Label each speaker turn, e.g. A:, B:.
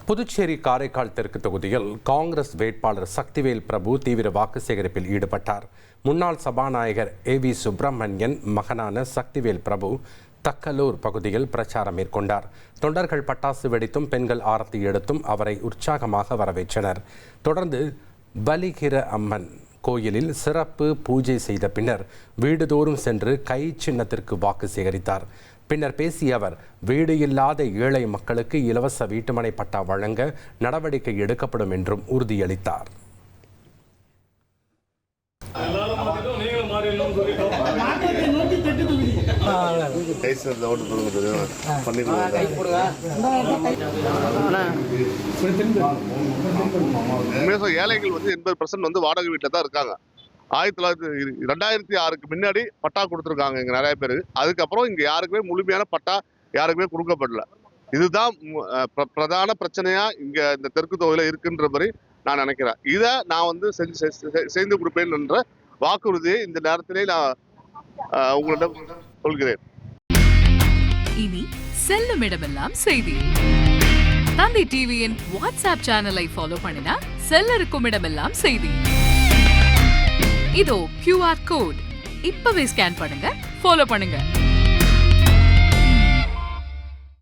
A: புதுச்சேரி காரைக்கால் தெற்கு தொகுதியில் காங்கிரஸ் வேட்பாளர் சக்திவேல் பிரபு தீவிர வாக்கு சேகரிப்பில் ஈடுபட்டார். முன்னாள் சபாநாயகர் ஏவி சுப்பிரமணியன் மகனான சக்திவேல் பிரபு தக்கலூர் பகுதியில் பிரச்சாரம் மேற்கொண்டார். தொண்டர்கள் பட்டாசு வெடித்தும் பெண்கள் ஆரத்தி எடுத்தும் அவரை உற்சாகமாக வரவேற்றனர். தொடர்ந்து பலிகிர அம்மன் கோயிலில் சிறப்பு பூஜை செய்த பின்னர் வீடுதோறும் சென்று கை சின்னத்திற்கு வாக்கு சேகரித்தார். பின்னர் பேசிய அவர், வீடு இல்லாத ஏழை மக்களுக்கு இலவச வீட்டுமனை பட்டா வழங்க நடவடிக்கை எடுக்கப்படும் என்றும் உறுதியளித்தார்.
B: ஏழைகள் 80% வாடகை வீட்டில் தான் இருக்காங்க. 2006க்கு முன்னாடி பட்டா கொடுத்துருக்காங்க இங்க நிறைய பேர். அதுக்கப்புறம் இங்க யாருக்குமே முழுமையான பட்டா யாருக்குமே கொடுக்கப்படல. இதுதான் பிரதான பிரச்சனையா இங்க இந்த தெற்கு தொகுதியில இருக்குன்ற மாதிரி நான் நினைக்கிறேன். இதை நான் செய்து கொடுப்பேன் என்ற வாக்குறுதியை இந்த நேரத்திலே நான் உங்களிடம் சொல்கிறேன்.
C: இனி செல்லும் இடமெல்லாம் செய்தி. தந்தி டிவியின் வாட்ஸ்அப் சேனலை ஃபாலோ பண்ணினா செல்ல இருக்கும் இடமெல்லாம் செய்தி. இதோ QR கோட் இப்பவே ஸ்கேன் பண்ணுங்க, ஃபாலோ பண்ணுங்க.